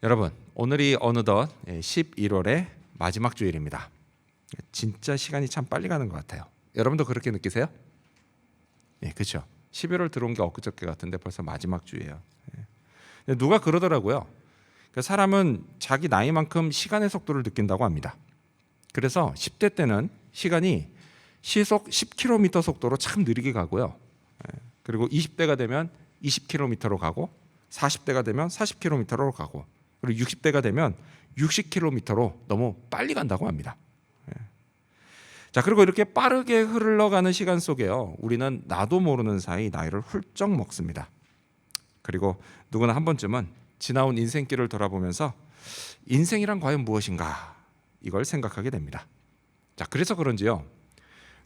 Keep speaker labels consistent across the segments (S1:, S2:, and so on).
S1: 여러분, 오늘이 어느덧 11월의 마지막 주일입니다. 진짜 시간이 참 빨리 가는 것 같아요. 여러분도 그렇게 느끼세요? 예, 그렇죠. 11월 들어온 게 엊그저께 같은데 벌써 마지막 주예요. 누가 그러더라고요. 사람은 자기 나이만큼 시간의 속도를 느낀다고 합니다. 그래서 10대 때는 시간이 시속 10km 속도로 참 느리게 가고요. 그리고 20대가 되면 20km로 가고 40대가 되면 40km로 가고 그리고 60대가 되면 60km로 너무 빨리 간다고 합니다. 자, 그리고 이렇게 빠르게 흘러가는 시간 속에요, 우리는 나도 모르는 사이 나이를 훌쩍 먹습니다. 그리고 누구나 한 번쯤은 지나온 인생길을 돌아보면서 인생이란 과연 무엇인가 이걸 생각하게 됩니다. 자, 그래서 그런지요,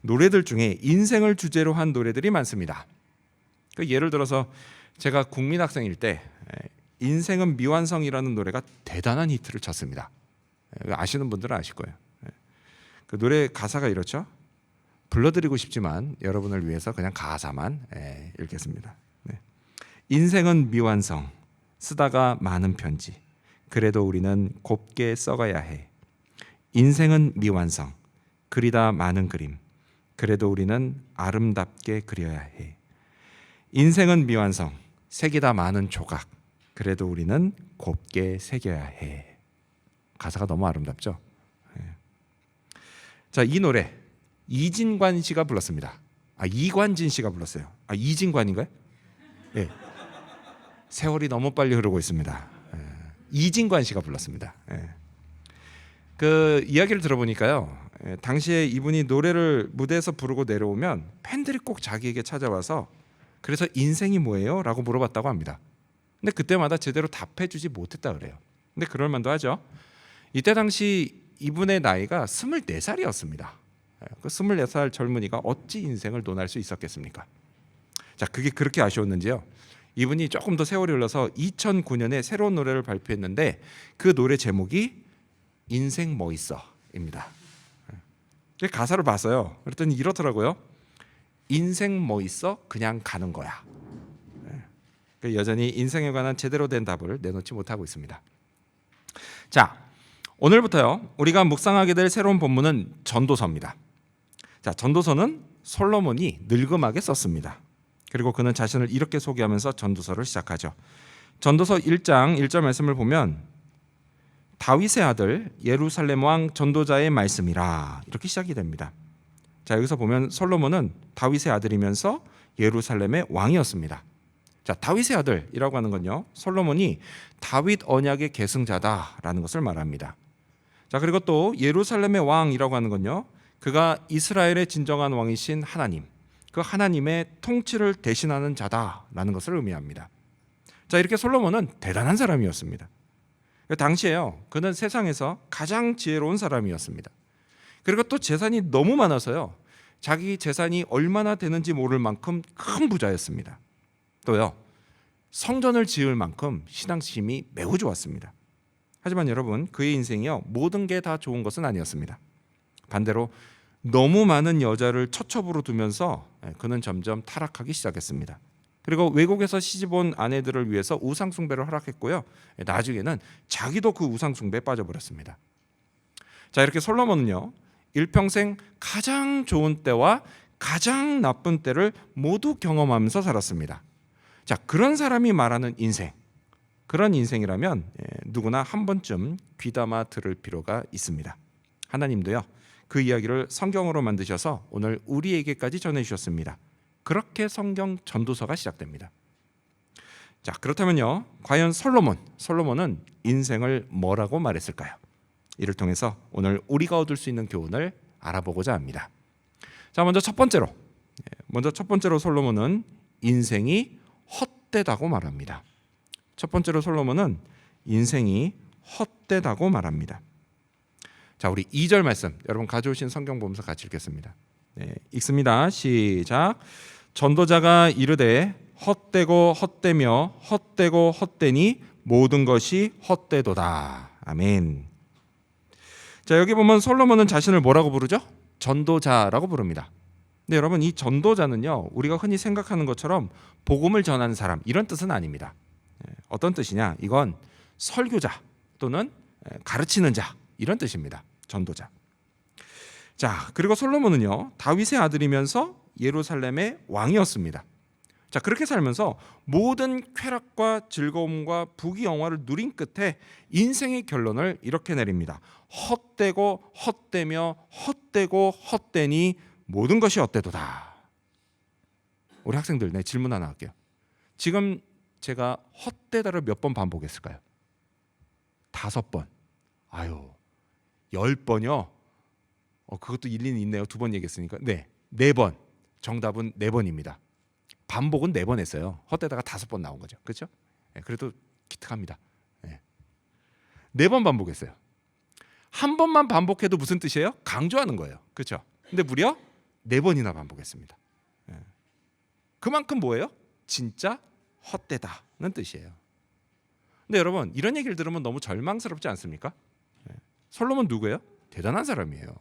S1: 노래들 중에 인생을 주제로 한 노래들이 많습니다. 예를 들어서 제가 국민학생일 때 인생은 미완성이라는 노래가 대단한 히트를 쳤습니다. 아시는 분들은 아실 거예요. 그 노래 가사가 이렇죠. 불러드리고 싶지만 여러분을 위해서 그냥 가사만 읽겠습니다. 인생은 미완성, 쓰다가 많은 편지, 그래도 우리는 곱게 써가야 해. 인생은 미완성, 그리다 많은 그림, 그래도 우리는 아름답게 그려야 해. 인생은 미완성, 새기다 많은 조각, 그래도 우리는 곱게 새겨야 해. 가사가 너무 아름답죠? 자, 이 노래 이진관 씨가 불렀습니다. 이관진 씨가 불렀어요. 이진관인가요? 예. 세월이 너무 빨리 흐르고 있습니다. 이진관 씨가 불렀습니다. 그 이야기를 들어보니까요, 당시에 이분이 노래를 무대에서 부르고 내려오면 팬들이 꼭 자기에게 찾아와서 그래서 인생이 뭐예요? 라고 물어봤다고 합니다. 근데 그때마다 제대로 답해주지 못했다 그래요. 근데 그럴만도 하죠. 이때 당시 이분의 나이가 24살이었습니다. 그 24살 젊은이가 어찌 인생을 논할 수 있었겠습니까? 자, 그게 그렇게 아쉬웠는지요, 이분이 조금 더 세월이 흘러서 2009년에 새로운 노래를 발표했는데 그 노래 제목이 인생 뭐 있어입니다. 가사를 봤어요. 그랬더니 이렇더라고요. 인생 뭐 있어? 그냥 가는 거야. 여전히 인생에 관한 제대로 된 답을 내놓지 못하고 있습니다. 자, 오늘부터요, 우리가 묵상하게 될 새로운 본문은 전도서입니다. 자, 전도서는 솔로몬이 늙음하게 썼습니다. 그리고 그는 자신을 이렇게 소개하면서 전도서를 시작하죠. 전도서 1장 1절 말씀을 보면 다윗의 아들 예루살렘 왕 전도자의 말씀이라 이렇게 시작이 됩니다. 자, 여기서 보면 솔로몬은 다윗의 아들이면서 예루살렘의 왕이었습니다. 자, 다윗의 아들이라고 하는 건요, 솔로몬이 다윗 언약의 계승자다라는 것을 말합니다. 자, 그리고 또 예루살렘의 왕이라고 하는 건요, 그가 이스라엘의 진정한 왕이신 하나님, 그 하나님의 통치를 대신하는 자다라는 것을 의미합니다. 자, 이렇게 솔로몬은 대단한 사람이었습니다. 당시에요, 그는 세상에서 가장 지혜로운 사람이었습니다. 그리고 또 재산이 너무 많아서요, 자기 재산이 얼마나 되는지 모를 만큼 큰 부자였습니다. 또요, 성전을 지을 만큼 신앙심이 매우 좋았습니다. 하지만 여러분, 그의 인생이요, 모든 게 다 좋은 것은 아니었습니다. 반대로 너무 많은 여자를 처첩으로 두면서 그는 점점 타락하기 시작했습니다. 그리고 외국에서 시집온 아내들을 위해서 우상 숭배를 허락했고요, 나중에는 자기도 그 우상 숭배에 빠져버렸습니다. 자, 이렇게 솔로몬은요, 일평생 가장 좋은 때와 가장 나쁜 때를 모두 경험하면서 살았습니다. 자, 그런 사람이 말하는 인생, 그런 인생이라면 누구나 한 번쯤 귀담아 들을 필요가 있습니다. 하나님도요, 그 이야기를 성경으로 만드셔서 오늘 우리에게까지 전해주셨습니다. 그렇게 성경 전도서가 시작됩니다. 자, 그렇다면요, 과연 솔로몬은 인생을 뭐라고 말했을까요? 이를 통해서 오늘 우리가 얻을 수 있는 교훈을 알아보고자 합니다. 자, 먼저 첫 번째로 솔로몬은 인생이 헛되다고 말합니다. 첫 번째로 솔로몬은 인생이 헛되다고 말합니다. 자, 우리 2절 말씀 여러분 가져오신 성경 보면서 같이 읽겠습니다. 읽습니다. 시작. 전도자가 이르되 헛되고 헛되며 헛되고 헛되니 모든 것이 헛되도다. 아멘. 자, 여기 보면 솔로몬은 자신을 뭐라고 부르죠? 전도자라고 부릅니다. 근데 여러분, 이 전도자는요, 우리가 흔히 생각하는 것처럼 복음을 전하는 사람, 이런 뜻은 아닙니다. 어떤 뜻이냐? 이건 설교자, 또는 가르치는 자 이런 뜻입니다. 전도자. 자, 그리고 솔로몬은요 다윗의 아들이면서 예루살렘의 왕이었습니다. 자, 그렇게 살면서 모든 쾌락과 즐거움과 부귀영화를 누린 끝에 인생의 결론을 이렇게 내립니다. 헛되고 헛되며 헛되고 헛되니 모든 것이 헛되도다. 우리 학생들, 네, 질문 하나 할게요. 지금 제가 헛되다를 몇 번 반복했을까요? 5번. 아유, 10번이요? 그것도 일리는 있네요. 2번 얘기했으니까. 네, 4번. 정답은 4번입니다. 반복은 4번 했어요. 헛되다가 5번 나온 거죠. 그렇죠? 네, 그래도 기특합니다. 네. 4번 반복했어요. 한 번만 반복해도 무슨 뜻이에요? 강조하는 거예요. 그렇죠? 근데 무려 4번이나 반복했습니다. 네. 그만큼 뭐예요? 진짜 헛되다는 뜻이에요. 근데 여러분, 이런 얘기를 들으면 너무 절망스럽지 않습니까? 네. 솔로몬 누구예요? 대단한 사람이에요.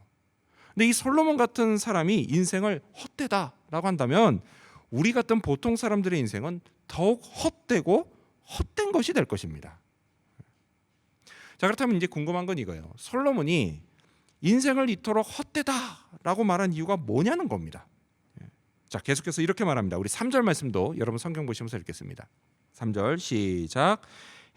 S1: 근데 이 솔로몬 같은 사람이 인생을 헛되다라고 한다면 우리 같은 보통 사람들의 인생은 더욱 헛되고 헛된 것이 될 것입니다. 자, 그렇다면 이제 궁금한 건 이거예요. 솔로몬이 인생을 이토록 헛되다라고 말한 이유가 뭐냐는 겁니다. 자, 계속해서 이렇게 말합니다. 우리 3절 말씀도 여러분 성경 보시면서 읽겠습니다. 3절 시작.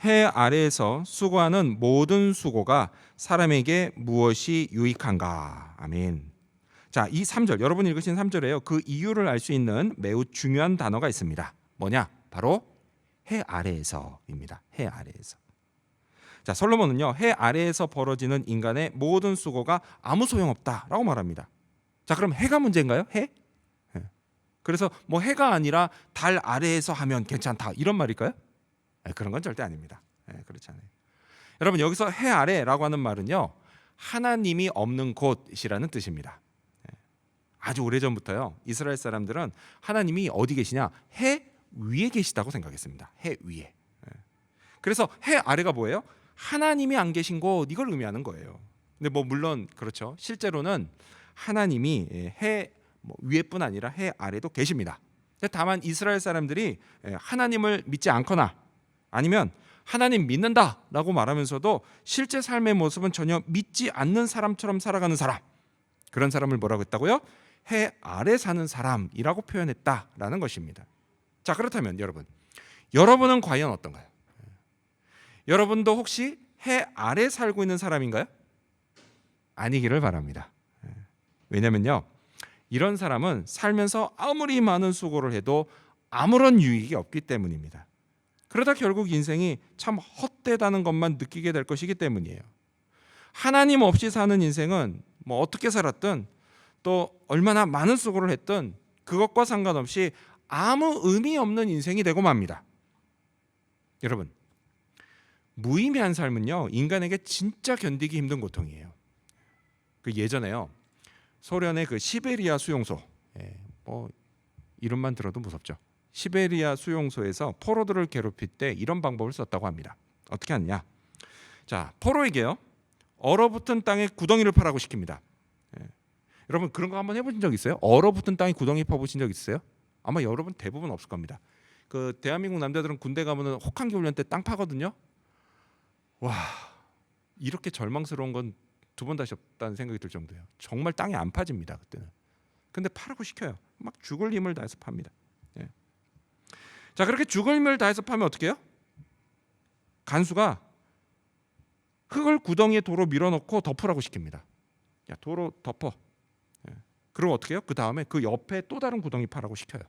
S1: 해 아래에서 수고하는 모든 수고가 사람에게 무엇이 유익한가. 아멘. 자, 이 3절 여러분이 읽으신 3절에요. 그 이유를 알 수 있는 매우 중요한 단어가 있습니다. 뭐냐? 바로 해 아래에서입니다. 해 아래에서. 자, 솔로몬은요 해 아래에서 벌어지는 인간의 모든 수고가 아무 소용없다라고 말합니다. 자, 그럼 해가 문제인가요? 해? 그래서 뭐 해가 아니라 달 아래에서 하면 괜찮다 이런 말일까요? 그런 건 절대 아닙니다. 그렇지 않아요. 여러분, 여기서 해 아래라고 하는 말은요 하나님이 없는 곳이라는 뜻입니다. 아주 오래전부터요 이스라엘 사람들은 하나님이 어디 계시냐? 해 위에 계시다고 생각했습니다. 해 위에. 그래서 해 아래가 뭐예요? 하나님이 안 계신 곳, 이걸 의미하는 거예요. 근데 뭐 물론 그렇죠. 실제로는 하나님이 해 위에뿐 아니라 해 아래도 계십니다. 다만 이스라엘 사람들이 하나님을 믿지 않거나 아니면 하나님 믿는다라고 말하면서도 실제 삶의 모습은 전혀 믿지 않는 사람처럼 살아가는 사람, 그런 사람을 뭐라고 했다고요? 해 아래 사는 사람이라고 표현했다라는 것입니다. 자, 그렇다면 여러분은 과연 어떤가요? 여러분도 혹시 해 아래 살고 있는 사람인가요? 아니기를 바랍니다. 왜냐면요 이런 사람은 살면서 아무리 많은 수고를 해도 아무런 유익이 없기 때문입니다. 그러다 결국 인생이 참 헛되다는 것만 느끼게 될 것이기 때문이에요. 하나님 없이 사는 인생은 뭐 어떻게 살았든 또 얼마나 많은 수고를 했든 그것과 상관없이 아무 의미 없는 인생이 되고 맙니다. 여러분, 무의미한 삶은요 인간에게 진짜 견디기 힘든 고통이에요. 그 예전에요 소련의 그 시베리아 수용소, 뭐 이름만 들어도 무섭죠. 시베리아 수용소에서 포로들을 괴롭힐 때 이런 방법을 썼다고 합니다. 어떻게 하느냐? 자, 포로에게요 얼어붙은 땅에 구덩이를 파라고 시킵니다. 여러분 그런 거 한번 해보신 적 있어요? 얼어붙은 땅에 구덩이 파보신 적 있어요? 아마 여러분 대부분 없을 겁니다. 그 대한민국 남자들은 군대 가면은 혹한기 훈련 때 땅 파거든요. 와, 이렇게 절망스러운 건 2번 다시 없다는 생각이 들 정도예요. 정말 땅이 안 파집니다 그때는. 근데 파라고 시켜요. 막 죽을 힘을 다해서 팝니다. 자, 그렇게 죽을 힘을 다해서 파면 어떻게 해요? 간수가 흙을 구덩이에 도로 밀어넣고 덮으라고 시킵니다. 야, 도로 덮어. 그럼 어떻게 해요? 그 다음에 그 옆에 또 다른 구덩이 파라고 시켜요.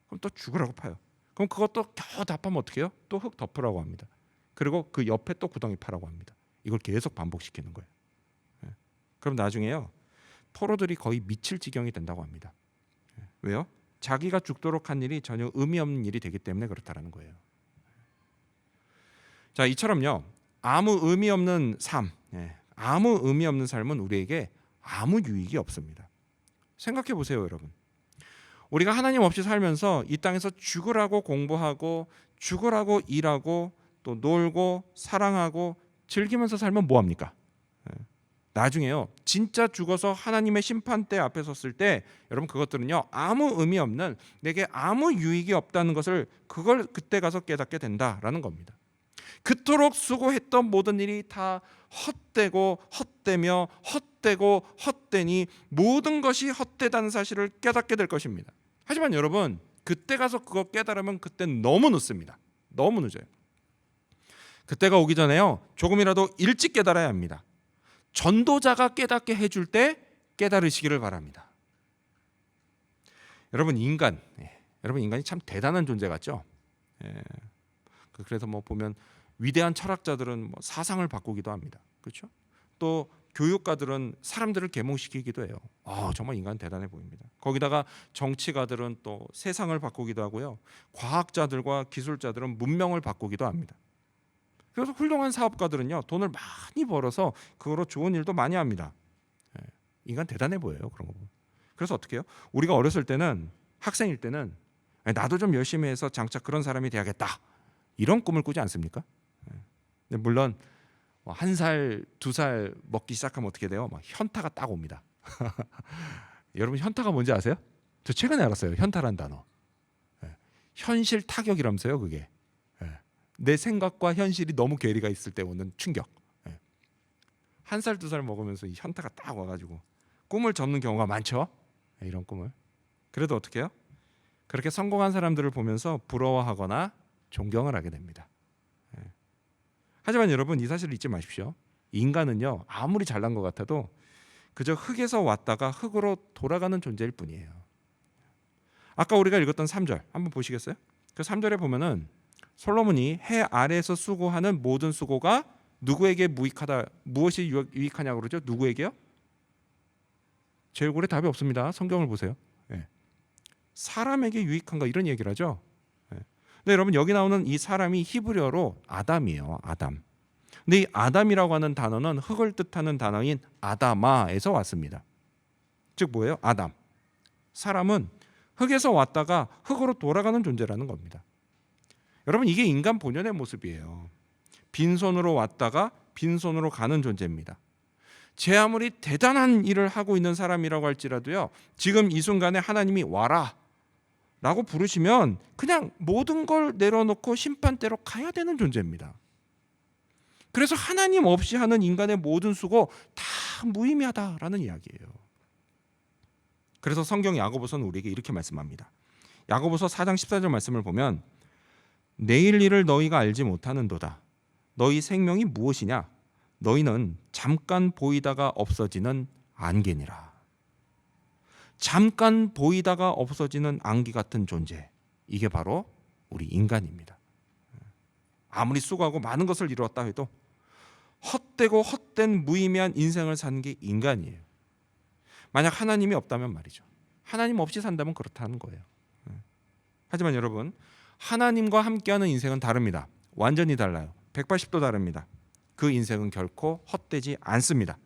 S1: 그럼 또 죽으라고 파요. 그럼 그것도 겨우 다 파면 어떻게 해요? 또 흙 덮으라고 합니다. 그리고 그 옆에 또 구덩이 파라고 합니다. 이걸 계속 반복시키는 거예요. 그럼 나중에요 포로들이 거의 미칠 지경이 된다고 합니다. 왜요? 자기가 죽도록 한 일이 전혀 의미 없는 일이 되기 때문에 그렇다라는 거예요. 자, 이처럼요 아무 의미 없는 삶, 아무 의미 없는 삶은 우리에게 아무 유익이 없습니다. 생각해 보세요, 여러분. 우리가 하나님 없이 살면서 이 땅에서 죽으라고 공부하고 죽으라고 일하고 또 놀고 사랑하고 즐기면서 살면 뭐 합니까? 나중에요 진짜 죽어서 하나님의 심판대 앞에 섰을 때 여러분 그것들은요 아무 의미 없는, 내게 아무 유익이 없다는 것을 그걸 그때 가서 깨닫게 된다라는 겁니다. 그토록 수고했던 모든 일이 다 헛되고 헛되며 헛되고 헛되니 모든 것이 헛되다는 사실을 깨닫게 될 것입니다. 하지만 여러분, 그때 가서 그거 깨달으면 그때 너무 늦습니다. 너무 늦어요. 그때가 오기 전에요, 조금이라도 일찍 깨달아야 합니다. 전도자가 깨닫게 해줄 때 깨달으시기를 바랍니다. 여러분, 인간이 참 대단한 존재 같죠? 그래서 뭐 보면 위대한 철학자들은 사상을 바꾸기도 합니다. 그렇죠? 또 교육가들은 사람들을 계몽시키기도 해요. 정말 인간 대단해 보입니다. 거기다가 정치가들은 또 세상을 바꾸기도 하고요. 과학자들과 기술자들은 문명을 바꾸기도 합니다. 그래서 훌륭한 사업가들은요, 돈을 많이 벌어서 그거로 좋은 일도 많이 합니다. 인간 대단해 보여요, 그런 거 보면. 그래서 어떻게 해요? 우리가 어렸을 때는, 학생일 때는 나도 좀 열심히 해서 장차 그런 사람이 돼야겠다, 이런 꿈을 꾸지 않습니까? 근데 물론 1살, 2살 먹기 시작하면 어떻게 돼요? 현타가 딱 옵니다. 여러분, 현타가 뭔지 아세요? 저 최근에 알았어요. 현타란 단어. 현실 타격이라면서요, 그게. 내 생각과 현실이 너무 괴리가 있을 때 오는 충격. 1살, 2살 먹으면서 이 현타가 딱 와가지고 꿈을 접는 경우가 많죠. 이런 꿈을. 그래도 어떻게 해요? 그렇게 성공한 사람들을 보면서 부러워하거나 존경을 하게 됩니다. 하지만 여러분, 이 사실을 잊지 마십시오. 인간은요, 아무리 잘난 것 같아도 그저 흙에서 왔다가 흙으로 돌아가는 존재일 뿐이에요. 아까 우리가 읽었던 3절 한번 보시겠어요? 그 3절에 보면은 솔로몬이 해 아래에서 수고하는 모든 수고가 누구에게 무익하다, 무엇이 유익하냐고 그러죠? 누구에게요? 제 얼굴에 답이 없습니다. 성경을 보세요. 사람에게 유익한가, 이런 얘기를 하죠. 근데 여러분, 여기 나오는 이 사람이 히브리어로 아담이에요. 아담. 근데 이 아담이라고 하는 단어는 흙을 뜻하는 단어인 아다마에서 왔습니다. 즉 뭐예요? 아담. 사람은 흙에서 왔다가 흙으로 돌아가는 존재라는 겁니다. 여러분, 이게 인간 본연의 모습이에요. 빈손으로 왔다가 빈손으로 가는 존재입니다. 제 아무리 대단한 일을 하고 있는 사람이라고 할지라도요, 지금 이 순간에 하나님이 와라 라고 부르시면 그냥 모든 걸 내려놓고 심판대로 가야 되는 존재입니다. 그래서 하나님 없이 하는 인간의 모든 수고 다 무의미하다라는 이야기예요. 그래서 성경 야고보서는 우리에게 이렇게 말씀합니다. 야고보서 4장 14절 말씀을 보면 내일 일을 너희가 알지 못하는도다. 너희 생명이 무엇이냐? 너희는 잠깐 보이다가 없어지는 안개니라. 잠깐 보이다가 없어지는 안개 같은 존재, 이게 바로 우리 인간입니다. 아무리 수고하고 많은 것을 이루었다 해도 헛되고 헛된 무의미한 인생을 사는 게 인간이에요. 만약 하나님이 없다면 말이죠. 하나님 없이 산다면 그렇다는 거예요. 하지만 여러분, 하나님과 함께하는 인생은 다릅니다. 완전히 달라요. 180도 다릅니다. 그 인생은 결코 헛되지 않습니다.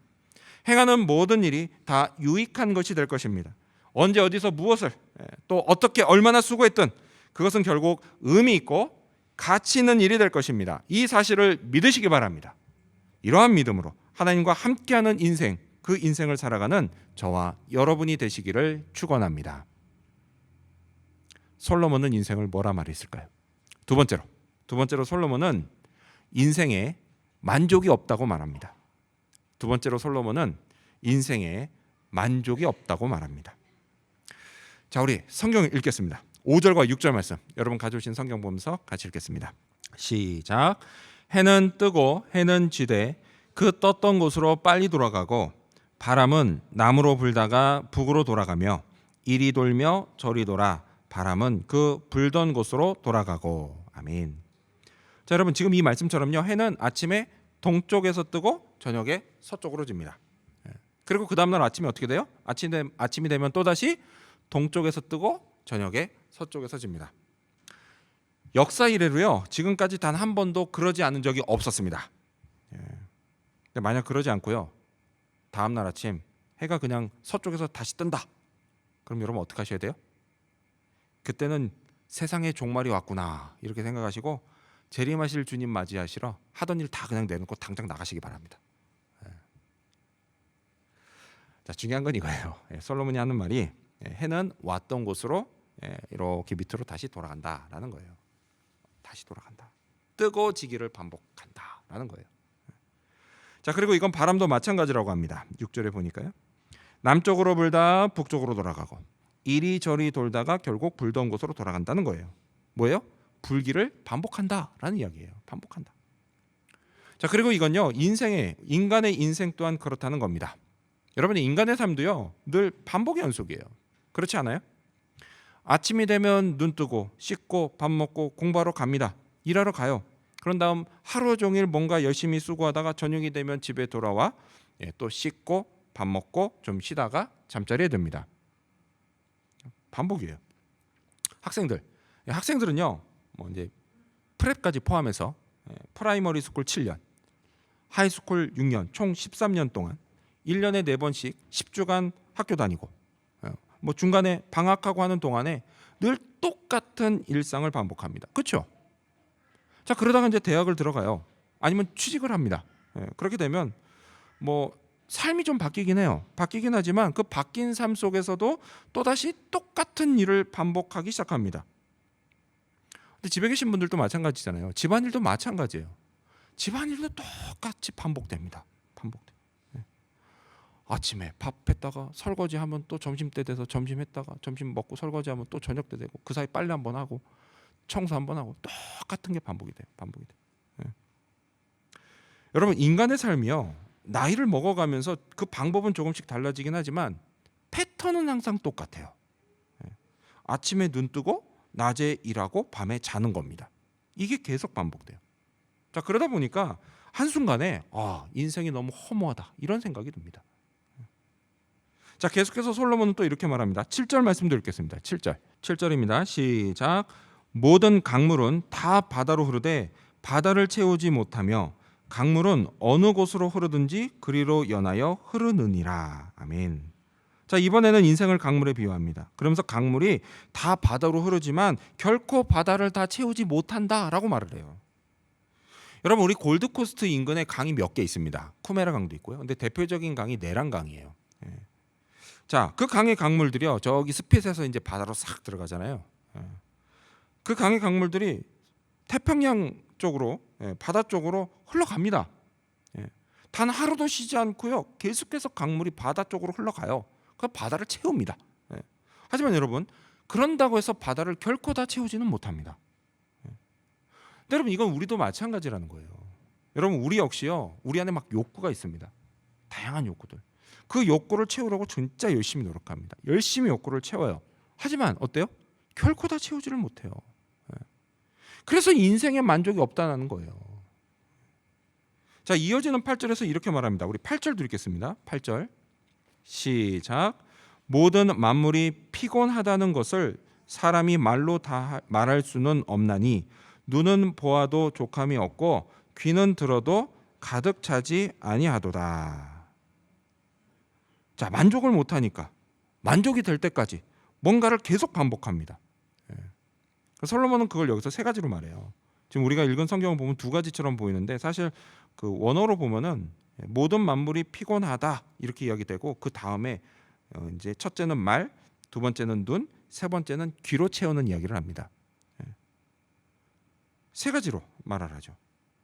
S1: 행하는 모든 일이 다 유익한 것이 될 것입니다. 언제 어디서 무엇을 또 어떻게 얼마나 수고했든 그것은 결국 의미 있고 가치 있는 일이 될 것입니다. 이 사실을 믿으시기 바랍니다. 이러한 믿음으로 하나님과 함께하는 인생, 그 인생을 살아가는 저와 여러분이 되시기를 축원합니다. 솔로몬은 인생을 뭐라 말했을까요? 두 번째로 솔로몬은 인생에 만족이 없다고 말합니다. 두 번째로 솔로몬은 인생에 만족이 없다고 말합니다. 자, 우리 성경을 읽겠습니다. 5절과 6절 말씀, 여러분 가져오신 성경 보면서 같이 읽겠습니다. 시작. 해는 뜨고 해는 지되 그 떴던 곳으로 빨리 돌아가고 바람은 남으로 불다가 북으로 돌아가며 이리 돌며 저리 돌아 바람은 그 불던 곳으로 돌아가고. 아멘. 자, 여러분, 지금 이 말씀처럼요, 해는 아침에 동쪽에서 뜨고 저녁에 서쪽으로 집니다. 그리고 그 다음날 아침에 어떻게 돼요? 아침이 되면 또다시 동쪽에서 뜨고 저녁에 서쪽에서 집니다. 역사 이래로요, 지금까지 단 한 번도 그러지 않은 적이 없었습니다. 근데 만약 그러지 않고요, 다음날 아침 해가 그냥 서쪽에서 다시 뜬다, 그럼 여러분 어떻게 하셔야 돼요? 그때는 세상의 종말이 왔구나, 이렇게 생각하시고 재림하실 주님 맞이하시러 하던 일 다 그냥 내놓고 당장 나가시기 바랍니다. 자, 중요한 건 이거예요. 솔로몬이 하는 말이 해는 왔던 곳으로 이렇게 밑으로 다시 돌아간다라는 거예요. 다시 돌아간다. 뜨거워지기를 반복한다라는 거예요. 자, 그리고 이건 바람도 마찬가지라고 합니다. 6절에 보니까요. 남쪽으로 불다 북쪽으로 돌아가고 이리저리 돌다가 결국 불던 곳으로 돌아간다는 거예요. 뭐예요? 불기를 반복한다라는 이야기예요. 반복한다. 자, 그리고 이건요, 인간의 인생 또한 그렇다는 겁니다. 여러분, 인간의 삶도요 늘 반복의 연속이에요. 그렇지 않아요? 아침이 되면 눈 뜨고 씻고 밥 먹고 공부하러 갑니다. 일하러 가요. 그런 다음 하루 종일 뭔가 열심히 수고하다가 저녁이 되면 집에 돌아와 또 씻고 밥 먹고 좀 쉬다가 잠자리에 듭니다. 반복이에요. 학생들은요, 뭐 이제 프랩까지 포함해서 프라이머리 스쿨 7년, 하이스쿨 6년, 총 13년 동안 1년에 4번씩 10주간 학교 다니고 뭐 중간에 방학하고 하는 동안에 늘 똑같은 일상을 반복합니다. 그렇죠? 자, 그러다가 이제 대학을 들어가요. 아니면 취직을 합니다. 그렇게 되면 뭐 삶이 좀 바뀌긴 해요. 바뀌긴 하지만 그 바뀐 삶 속에서도 또다시 똑같은 일을 반복하기 시작합니다. 근데 집에 계신 분들도 마찬가지잖아요. 집안일도 마찬가지예요. 집안일도 똑같이 반복됩니다. 아침에 밥 했다가 설거지하면 또 점심때 돼서 점심 했다가 점심 먹고 설거지하면 또 저녁 때 되고 그 사이 빨래 한번 하고 청소 한번 하고 똑같은 게 반복이 돼요. 여러분, 인간의 삶이요, 나이를 먹어가면서 그 방법은 조금씩 달라지긴 하지만 패턴은 항상 똑같아요. 아침에 눈 뜨고 낮에 일하고 밤에 자는 겁니다. 이게 계속 반복돼요. 자, 그러다 보니까 한순간에 인생이 너무 허무하다 이런 생각이 듭니다. 자, 계속해서 솔로몬은 또 이렇게 말합니다. 7절 말씀 드리겠습니다. 7절입니다. 시작. 모든 강물은 다 바다로 흐르되 바다를 채우지 못하며 강물은 어느 곳으로 흐르든지 그리로 연하여 흐르느니라. 아멘. 자, 이번에는 인생을 강물에 비유합니다. 그러면서 강물이 다 바다로 흐르지만 결코 바다를 다 채우지 못한다라고 말을 해요. 여러분, 우리 골드코스트 인근에 강이 몇 개 있습니다. 쿠메라 강도 있고요. 근데 대표적인 강이 내란 강이에요. 자, 그 강의 강물들이요, 저기 스핏에서 이제 바다로 싹 들어가잖아요. 그 강의 강물들이 태평양 쪽으로, 바다 쪽으로 흘러갑니다. 단 하루도 쉬지 않고요, 계속해서 강물이 바다 쪽으로 흘러가요. 그 바다를 채웁니다. 하지만 여러분, 그런다고 해서 바다를 결코 다 채우지는 못합니다. 근데 여러분, 이건 우리도 마찬가지라는 거예요. 여러분, 우리 역시요, 우리 안에 막 욕구가 있습니다. 다양한 욕구들. 그 욕구를 채우려고 진짜 열심히 노력합니다. 열심히 욕구를 채워요. 하지만 어때요? 결코 다 채우지를 못해요. 그래서 인생에 만족이 없다는 거예요. 자, 이어지는 8절에서 이렇게 말합니다. 우리 8절 드리겠습니다. 8절 시작. 모든 만물이 피곤하다는 것을 사람이 말로 다 말할 수는 없나니 눈은 보아도 족함이 없고 귀는 들어도 가득 차지 아니하도다. 자, 만족을 못하니까 만족이 될 때까지 뭔가를 계속 반복합니다. 솔로몬은 그걸 여기서 3가지로 말해요. 지금 우리가 읽은 성경을 보면 2가지처럼 보이는데 사실 그 원어로 보면은 모든 만물이 피곤하다 이렇게 이야기되고 그 다음에 이제 첫째는 말, 두 번째는 눈, 세 번째는 귀로 채우는 이야기를 합니다. 3가지로 말을 하죠.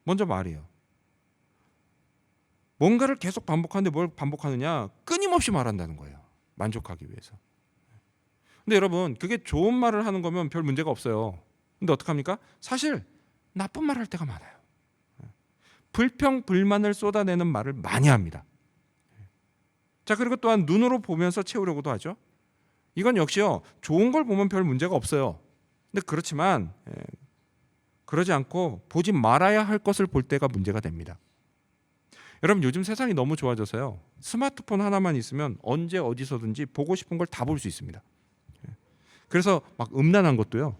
S1: 먼저 말이에요. 뭔가를 계속 반복하는데 뭘 반복하느냐? 끊임없이 말한다는 거예요. 만족하기 위해서. 근데 여러분, 그게 좋은 말을 하는 거면 별 문제가 없어요. 근데 어떡합니까? 사실 나쁜 말 할 때가 많아요. 불평, 불만을 쏟아내는 말을 많이 합니다. 자, 그리고 또한 눈으로 보면서 채우려고도 하죠. 이건 역시요, 좋은 걸 보면 별 문제가 없어요. 근데 그렇지만 그러지 않고 보지 말아야 할 것을 볼 때가 문제가 됩니다. 여러분, 요즘 세상이 너무 좋아져서요, 스마트폰 하나만 있으면 언제 어디서든지 보고 싶은 걸 다 볼 수 있습니다. 그래서 막 음란한 것도요,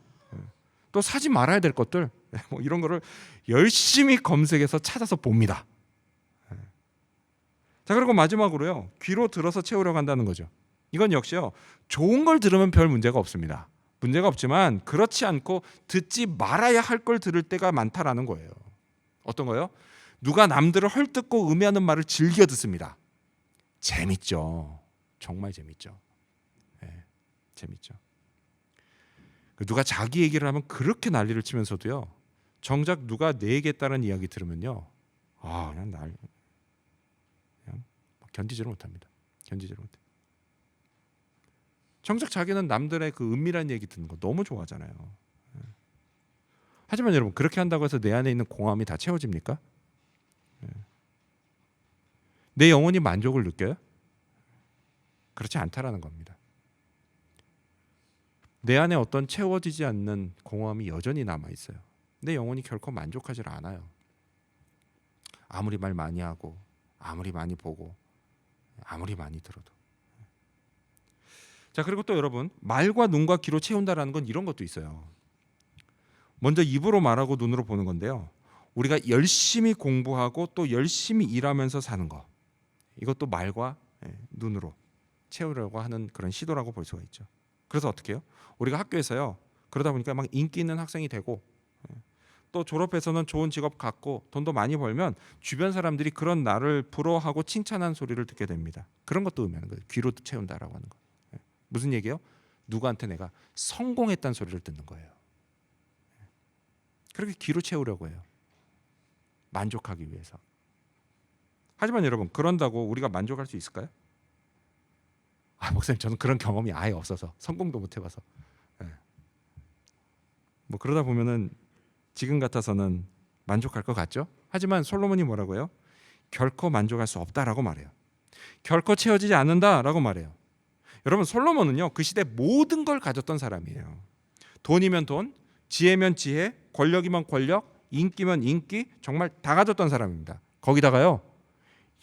S1: 또 사지 말아야 될 것들, 뭐 이런 거를 열심히 검색해서 찾아서 봅니다. 자, 그리고 마지막으로요, 귀로 들어서 채우려고 한다는 거죠. 이건 역시요, 좋은 걸 들으면 별 문제가 없습니다. 문제가 없지만 그렇지 않고 듣지 말아야 할 걸 들을 때가 많다라는 거예요. 어떤 거요? 누가 남들을 헐뜯고 음해하는 말을 즐겨 듣습니다. 재밌죠. 정말 재밌죠. 재밌죠. 누가 자기 얘기를 하면 그렇게 난리를 치면서도요, 정작 누가 내 얘기했다는 이야기 들으면요, 그냥 견디지를 못합니다. 견디지를 못해. 정작 자기는 남들의 그 은밀한 얘기 듣는 거 너무 좋아하잖아요. 하지만 여러분, 그렇게 한다고 해서 내 안에 있는 공허함이 다 채워집니까? 내 영혼이 만족을 느껴요? 그렇지 않다라는 겁니다. 내 안에 어떤 채워지지 않는 공허함이 여전히 남아 있어요. 내 영혼이 결코 만족하지 않아요. 아무리 말 많이 하고, 아무리 많이 보고, 아무리 많이 들어도. 자, 그리고 또 여러분, 말과 눈과 귀로 채운다라는 건 이런 것도 있어요. 먼저 입으로 말하고 눈으로 보는 건데요, 우리가 열심히 공부하고 또 열심히 일하면서 사는 거, 이것도 말과 눈으로 채우려고 하는 그런 시도라고 볼 수가 있죠. 그래서 어떻게 해요? 우리가 학교에서요, 그러다 보니까 막 인기 있는 학생이 되고, 또 졸업해서는 좋은 직업 갖고 돈도 많이 벌면 주변 사람들이 그런 나를 부러워하고 칭찬한 소리를 듣게 됩니다. 그런 것도 의미하는 거예요. 귀로 채운다라고 하는 거. 무슨 얘기예요? 누구한테 내가 성공했다는 소리를 듣는 거예요. 그렇게 귀로 채우려고 해요. 만족하기 위해서. 하지만 여러분, 그런다고 우리가 만족할 수 있을까요? 목사님, 저는 그런 경험이 아예 없어서 성공도 못 해봐서. 뭐 그러다 보면은 지금 같아서는 만족할 것 같죠? 하지만 솔로몬이 뭐라고 해요? 결코 만족할 수 없다라고 말해요. 결코 채워지지 않는다라고 말해요. 여러분, 솔로몬은요, 그 시대 모든 걸 가졌던 사람이에요. 돈이면 돈, 지혜면 지혜, 권력이면 권력, 인기면 인기, 정말 다 가졌던 사람입니다. 거기다가요,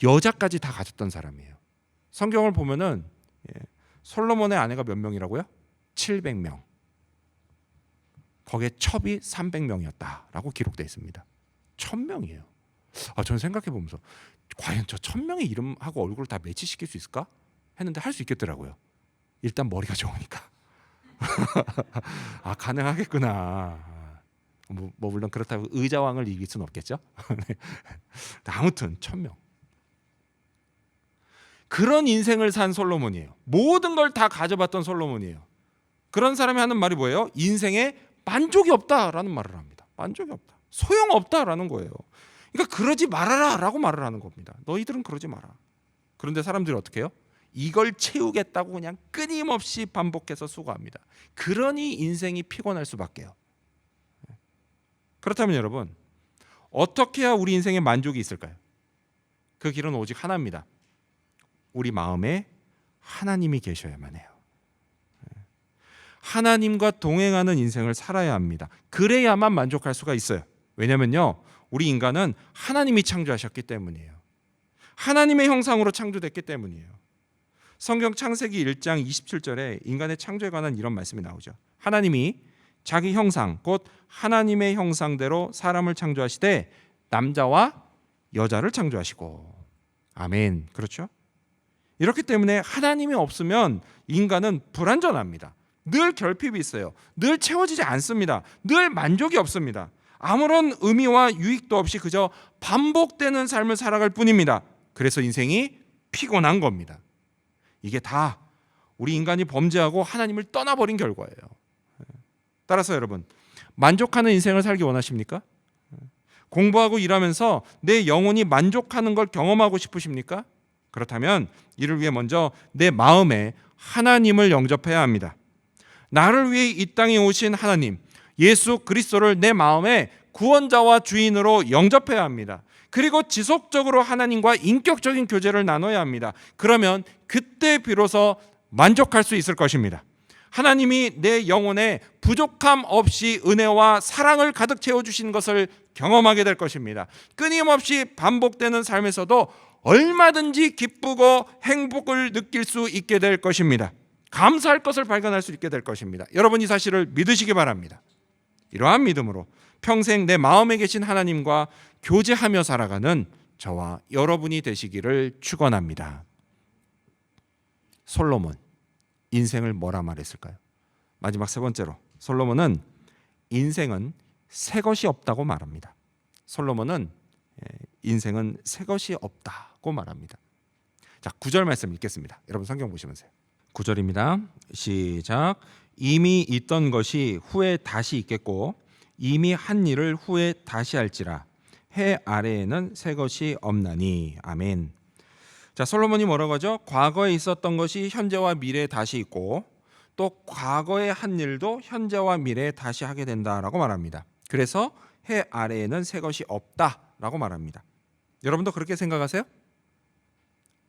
S1: 여자까지 다 가졌던 사람이에요. 성경을 보면은 솔로몬의 아내가 몇 명이라고요? 700명. 거기에 첩이 300명이었다라고 기록되어 있습니다. 1000명이에요. 저는 생각해 보면서 과연 저 1000명의 이름하고 얼굴을 다 매치시킬 수 있을까? 했는데 할 수 있겠더라고요. 일단 머리가 좋으니까. 가능하겠구나. 뭐 물론 그렇다고 의자왕을 이길 수는 없겠죠. 아무튼 1000명. 그런 인생을 산 솔로몬이에요. 모든 걸 다 가져봤던 솔로몬이에요. 그런 사람이 하는 말이 뭐예요? 인생에 만족이 없다라는 말을 합니다. 만족이 없다. 소용없다라는 거예요. 그러니까 그러지 말아라라고 말을 하는 겁니다. 너희들은 그러지 마라. 그런데 사람들이 어떻게 해요? 이걸 채우겠다고 그냥 끊임없이 반복해서 수고합니다. 그러니 인생이 피곤할 수밖에요. 그렇다면 여러분, 어떻게 해야 우리 인생에 만족이 있을까요? 그 길은 오직 하나입니다. 우리 마음에 하나님이 계셔야만 해요. 하나님과 동행하는 인생을 살아야 합니다. 그래야만 만족할 수가 있어요. 왜냐면요, 우리 인간은 하나님이 창조하셨기 때문이에요. 하나님의 형상으로 창조됐기 때문이에요. 성경 창세기 1장 27절에 인간의 창조에 관한 이런 말씀이 나오죠. 하나님이 자기 형상, 곧 하나님의 형상대로 사람을 창조하시되 남자와 여자를 창조하시고. 아멘. 그렇죠? 이렇기 때문에 하나님이 없으면 인간은 불완전합니다. 늘 결핍이 있어요. 늘 채워지지 않습니다. 늘 만족이 없습니다. 아무런 의미와 유익도 없이 그저 반복되는 삶을 살아갈 뿐입니다. 그래서 인생이 피곤한 겁니다. 이게 다 우리 인간이 범죄하고 하나님을 떠나버린 결과예요. 따라서 여러분, 만족하는 인생을 살기 원하십니까? 공부하고 일하면서 내 영혼이 만족하는 걸 경험하고 싶으십니까? 그렇다면 이를 위해 먼저 내 마음에 하나님을 영접해야 합니다. 나를 위해 이 땅에 오신 하나님, 예수 그리스도를 내 마음에 구원자와 주인으로 영접해야 합니다. 그리고 지속적으로 하나님과 인격적인 교제를 나눠야 합니다. 그러면 그때 비로소 만족할 수 있을 것입니다. 하나님이 내 영혼에 부족함 없이 은혜와 사랑을 가득 채워주신 것을 경험하게 될 것입니다. 끊임없이 반복되는 삶에서도 얼마든지 기쁘고 행복을 느낄 수 있게 될 것입니다. 감사할 것을 발견할 수 있게 될 것입니다. 여러분, 이 사실을 믿으시기 바랍니다. 이러한 믿음으로 평생 내 마음에 계신 하나님과 교제하며 살아가는 저와 여러분이 되시기를 축원합니다. 솔로몬, 인생을 뭐라 말했을까요? 마지막 세 번째로 솔로몬은 인생은 새 것이 없다고 말합니다. 솔로몬은 인생은 새 것이 없다고 말합니다. 자, 9절 말씀 읽겠습니다. 여러분 성경 보시면서요. 9절입니다. 시작. 이미 있던 것이 후에 다시 있겠고 이미 한 일을 후에 다시 할지라 해 아래에는 새 것이 없나니. 아멘. 자, 솔로몬이 뭐라고 하죠? 과거에 있었던 것이 현재와 미래에 다시 있고 또 과거에 한 일도 현재와 미래에 다시 하게 된다라고 말합니다. 그래서 해 아래에는 새 것이 없다라고 말합니다. 여러분도 그렇게 생각하세요?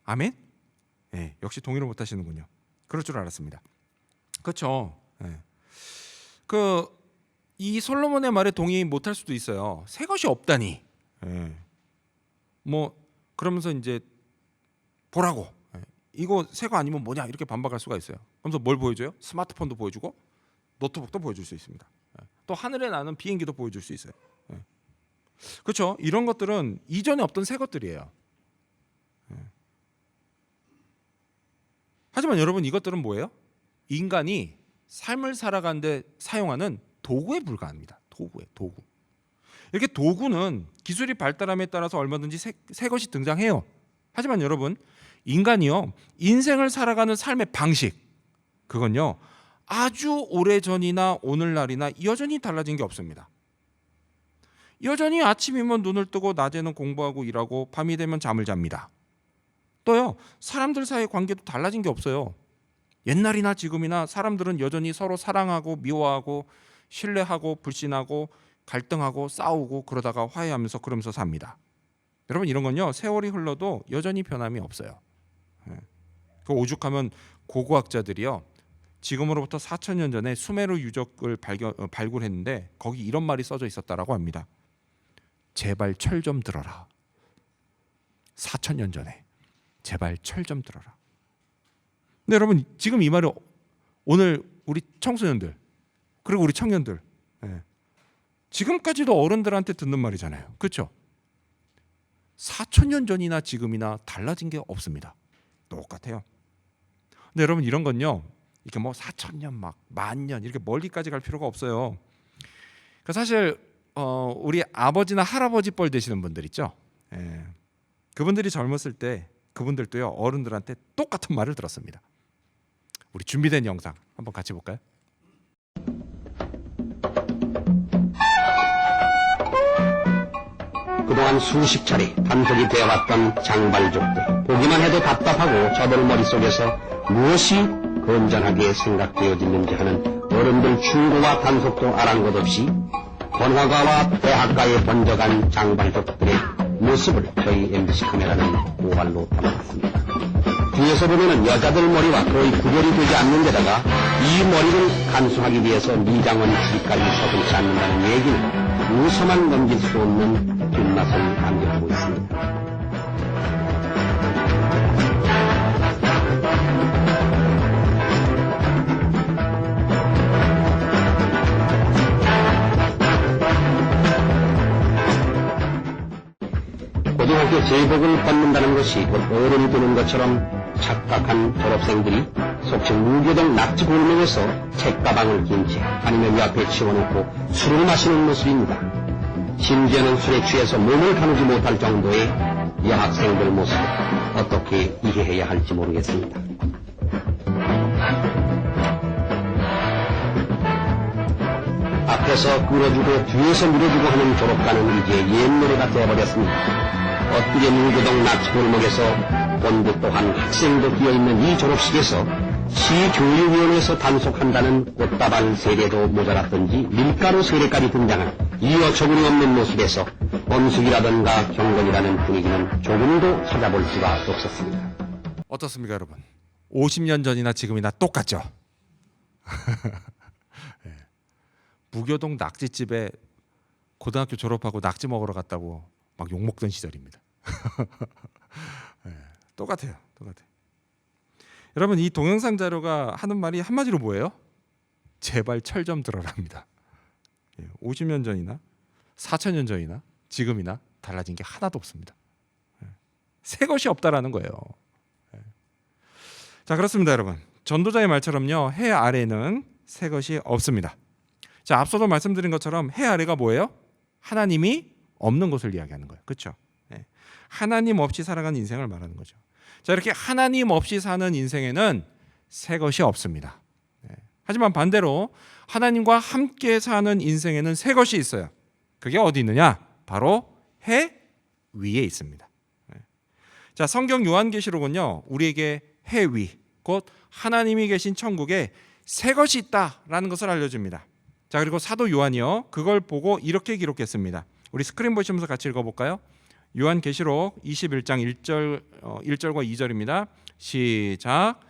S1: 아멘? 네, 역시 동의를 못 하시는군요. 그럴 줄 알았습니다. 그렇죠. 네. 이 솔로몬의 말에 동의 못 할 수도 있어요. 새 것이 없다니. 네. 뭐 그러면서 이제 보라고. 네. 이거 새 거 아니면 뭐냐 이렇게 반박할 수가 있어요. 그러면서 뭘 보여줘요? 스마트폰도 보여주고 노트북도 보여줄 수 있습니다. 네. 또 하늘에 나는 비행기도 보여줄 수 있어요. 네. 그렇죠. 이런 것들은 이전에 없던 새 것들이에요. 네. 하지만 여러분 이것들은 뭐예요? 인간이 삶을 살아가는데 사용하는 도구에 불과합니다. 도구. 이렇게 도구는 기술이 발달함에 따라서 얼마든지 새 것이 등장해요. 하지만 여러분 인간이요 인생을 살아가는 삶의 방식 그건요 아주 오래전이나 오늘날이나 여전히 달라진 게 없습니다. 여전히 아침이면 눈을 뜨고 낮에는 공부하고 일하고 밤이 되면 잠을 잡니다. 또요 사람들 사이의 관계도 달라진 게 없어요. 옛날이나 지금이나 사람들은 여전히 서로 사랑하고 미워하고 신뢰하고 불신하고 갈등하고 싸우고 그러다가 화해하면서 그러면서 삽니다. 여러분 이런 건요 세월이 흘러도 여전히 변함이 없어요. 그 오죽하면 고고학자들이요 지금으로부터 4,000년 전에 수메르 유적을 발굴했는데 거기 이런 말이 써져 있었다라고 합니다. 제발 철 좀 들어라. 4,000년 전에 제발 철 좀 들어라. 근데 여러분 지금 이 말을 오늘 우리 청소년들 그리고 우리 청년들 지금까지도 어른들한테 듣는 말이잖아요. 그렇죠? 4,000년 전이나 지금이나 달라진 게 없습니다. 똑같아요. 근데 여러분 이런 건요 이렇게 뭐 4,000년 막 10,000년 이렇게 멀리까지 갈 필요가 없어요. 사실 우리 아버지나 할아버지 뻘 되시는 분들 있죠. 그분들이 젊었을 때 그분들도요 어른들한테 똑같은 말을 들었습니다. 우리 준비된 영상 한번 같이 볼까요?
S2: 그동안 수십 차례 단속이 되어왔던 장발족들 보기만 해도 답답하고 저들 머릿속에서 무엇이 건전하게 생각되어지는지 하는 어른들 충고와 단속도 아랑곳 없이 번화가와 대학가에 번져간 장발족들의 모습을 저희 MBC 카메라는 고발로 담아봤습니다. 뒤에서 보면은 여자들 머리와 거의 구별이 되지 않는 데다가 이 머리를 간수하기 위해서 미장원 줄까지 서슴지 않는다는 얘기는 웃어만 넘길 수 없는 뒷맛을 남겨두고 있습니다. 고등학교 제복을 벗는다는 것이 곧 어른이 되는 것처럼 착각한 졸업생들이 속칭 무교동 낙지 골목에서 책가방을 낀 채 아니면 옆에 치워놓고 술을 마시는 모습입니다. 심지어는 술에 취해서 몸을 가누지 못할 정도의 여학생들 모습을 어떻게 이해해야 할지 모르겠습니다. 앞에서 끌어주고 뒤에서 밀어주고 하는 졸업가는 이제 옛 노래가 되어버렸습니다. 엇뜨게 무교동 낙지골목에서 본부 또한 학생도 끼어있는 이 졸업식에서 시교육위원회에서 단속한다는 꽃다발 세례도 모자랐던지 밀가루 세례까지 등장한 이 어처구니 없는 모습에서 엄숙이라든가 경건이라는 분위기는 조금도 찾아볼 수가 없었습니다.
S1: 어떻습니까 여러분? 50년 전이나 지금이나 똑같죠? 네. 무교동 낙지집에 고등학교 졸업하고 낙지 먹으러 갔다고 막 욕먹던 시절입니다. 네, 똑같아요. 여러분 이 동영상 자료가 하는 말이 한마디로 뭐예요? 제발 철 좀 들어랍니다. 50년 전이나 4,000년 전이나 지금이나 달라진 게 하나도 없습니다. 새 것이 없다라는 거예요. 자 그렇습니다 여러분. 전도자의 말처럼요 해 아래는 새 것이 없습니다. 자 앞서도 말씀드린 것처럼 해 아래가 뭐예요? 하나님이 없는 것을 이야기하는 거예요. 그렇죠? 하나님 없이 살아가는 인생을 말하는 거죠. 자 이렇게 하나님 없이 사는 인생에는 새 것이 없습니다. 하지만 반대로 하나님과 함께 사는 인생에는 새 것이 있어요. 그게 어디 있느냐? 바로 해 위에 있습니다. 자, 성경 요한계시록은요, 우리에게 해 위, 곧 하나님이 계신 천국에 새 것이 있다라는 것을 알려줍니다. 자, 그리고 사도 요한이요, 그걸 보고 이렇게 기록했습니다. 우리 스크린 보시면서 같이 읽어볼까요? 요한계시록 21장 1절과 2절입니다. 시작.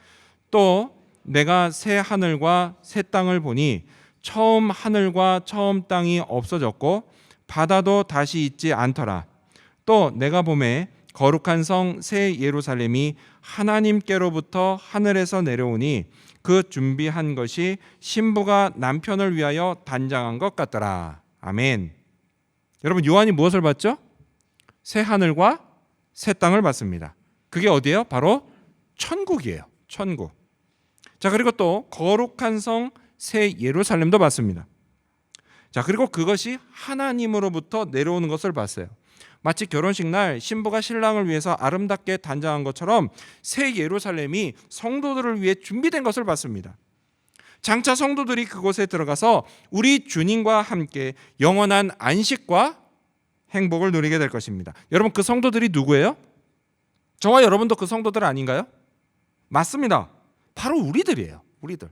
S1: 또 내가 새 하늘과 새 땅을 보니 처음 하늘과 처음 땅이 없어졌고 바다도 다시 있지 않더라. 또 내가 보매 거룩한 성 새 예루살렘이 하나님께로부터 하늘에서 내려오니 그 준비한 것이 신부가 남편을 위하여 단장한 것 같더라. 아멘. 여러분, 요한이 무엇을 봤죠? 새 하늘과 새 땅을 봤습니다. 그게 어디예요? 바로 천국이에요. 천국. 자, 그리고 또 거룩한 성 새 예루살렘도 봤습니다. 자, 그리고 그것이 하나님으로부터 내려오는 것을 봤어요. 마치 결혼식 날 신부가 신랑을 위해서 아름답게 단장한 것처럼 새 예루살렘이 성도들을 위해 준비된 것을 봤습니다. 장차 성도들이 그곳에 들어가서 우리 주님과 함께 영원한 안식과 행복을 누리게 될 것입니다. 여러분, 그 성도들이 누구예요? 저와 여러분도 그 성도들 아닌가요? 맞습니다. 바로 우리들이에요. 우리들.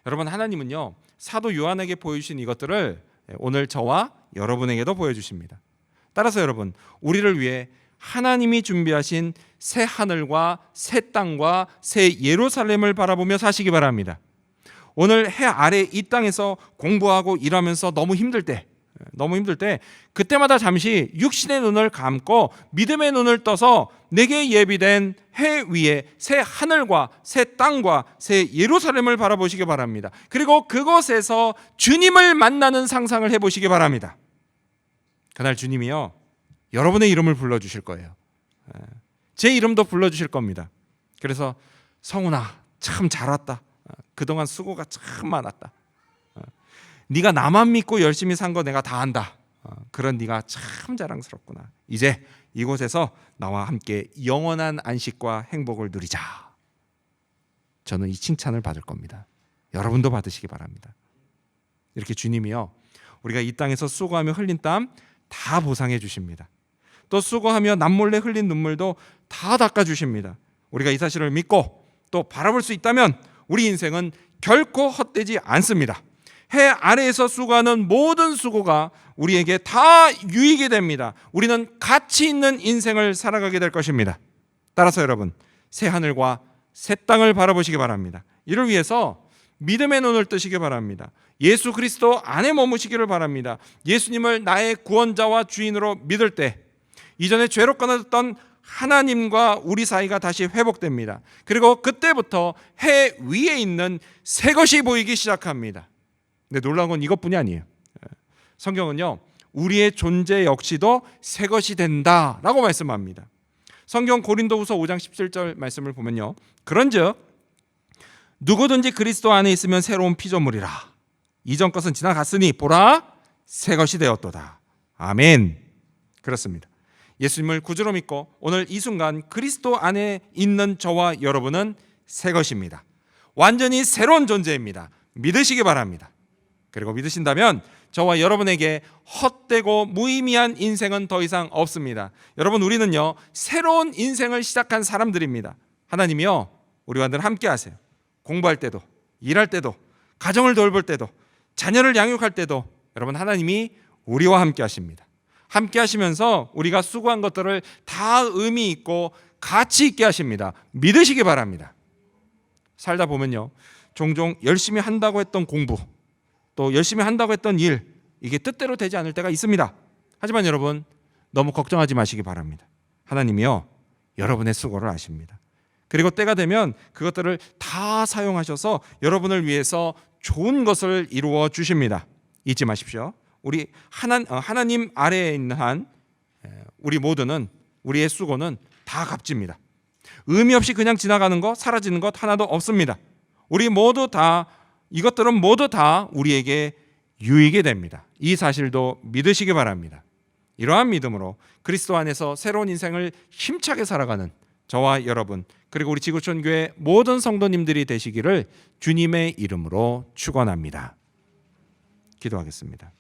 S1: 여러분, 하나님은요, 사도 요한에게 보여주신 이것들을 오늘 저와 여러분에게도 보여주십니다. 따라서 여러분, 우리를 위해 하나님이 준비하신 새 하늘과 새 땅과 새 예루살렘을 바라보며 사시기 바랍니다. 오늘 해 아래 이 땅에서 공부하고 일하면서 너무 힘들 때 그때마다 잠시 육신의 눈을 감고 믿음의 눈을 떠서 내게 예비된 해 위에 새 하늘과 새 땅과 새 예루살렘을 바라보시기 바랍니다. 그리고 그곳에서 주님을 만나는 상상을 해보시기 바랍니다. 그날 주님이요, 여러분의 이름을 불러주실 거예요. 제 이름도 불러주실 겁니다. 그래서 성훈아, 참 잘 왔다. 그동안 수고가 참 많았다. 네가 나만 믿고 열심히 산 거 내가 다 안다. 그런 네가 참 자랑스럽구나. 이제 이곳에서 나와 함께 영원한 안식과 행복을 누리자. 저는 이 칭찬을 받을 겁니다. 여러분도 받으시기 바랍니다. 이렇게 주님이요, 우리가 이 땅에서 수고하며 흘린 땀 다 보상해 주십니다. 또 수고하며 남몰래 흘린 눈물도 다 닦아 주십니다. 우리가 이 사실을 믿고 또 바라볼 수 있다면 우리 인생은 결코 헛되지 않습니다. 해 아래에서 수고하는 모든 수고가 우리에게 다 유익이 됩니다. 우리는 가치 있는 인생을 살아가게 될 것입니다. 따라서 여러분, 새 하늘과 새 땅을 바라보시기 바랍니다. 이를 위해서 믿음의 눈을 뜨시기 바랍니다. 예수 그리스도 안에 머무시기를 바랍니다. 예수님을 나의 구원자와 주인으로 믿을 때 이전에 죄로 끊어졌던 하나님과 우리 사이가 다시 회복됩니다. 그리고 그때부터 해 위에 있는 새 것이 보이기 시작합니다. 근데 놀라운 건 이것뿐이 아니에요. 성경은요, 우리의 존재 역시도 새 것이 된다라고 말씀합니다. 성경 고린도후서 5장 17절 말씀을 보면요, 그런즉 누구든지 그리스도 안에 있으면 새로운 피조물이라. 이전 것은 지나갔으니 보라, 새 것이 되었도다. 아멘. 그렇습니다. 예수님을 구주로 믿고 오늘 이 순간 그리스도 안에 있는 저와 여러분은 새 것입니다. 완전히 새로운 존재입니다. 믿으시기 바랍니다. 그리고 믿으신다면 저와 여러분에게 헛되고 무의미한 인생은 더 이상 없습니다. 여러분, 우리는요, 새로운 인생을 시작한 사람들입니다. 하나님이요, 우리와 늘 함께 하세요. 공부할 때도, 일할 때도, 가정을 돌볼 때도, 자녀를 양육할 때도 여러분, 하나님이 우리와 함께 하십니다. 함께 하시면서 우리가 수고한 것들을 다 의미 있고 가치 있게 하십니다. 믿으시기 바랍니다. 살다 보면요, 종종 열심히 한다고 했던 공부, 또 열심히 한다고 했던 일, 이게 뜻대로 되지 않을 때가 있습니다. 하지만 여러분, 너무 걱정하지 마시기 바랍니다. 하나님이요, 여러분의 수고를 아십니다. 그리고 때가 되면 그것들을 다 사용하셔서 여러분을 위해서 좋은 것을 이루어 주십니다. 잊지 마십시오. 우리 하나님 아래에 있는 한 우리 모두는, 우리의 수고는 다 값집니다. 의미 없이 그냥 지나가는 것, 사라지는 것 하나도 없습니다. 우리 모두 다, 이것들은 모두 다 우리에게 유익이 됩니다. 이 사실도 믿으시기 바랍니다. 이러한 믿음으로 그리스도 안에서 새로운 인생을 힘차게 살아가는 저와 여러분 그리고 우리 지구촌 교회 모든 성도님들이 되시기를 주님의 이름으로 축원합니다. 기도하겠습니다.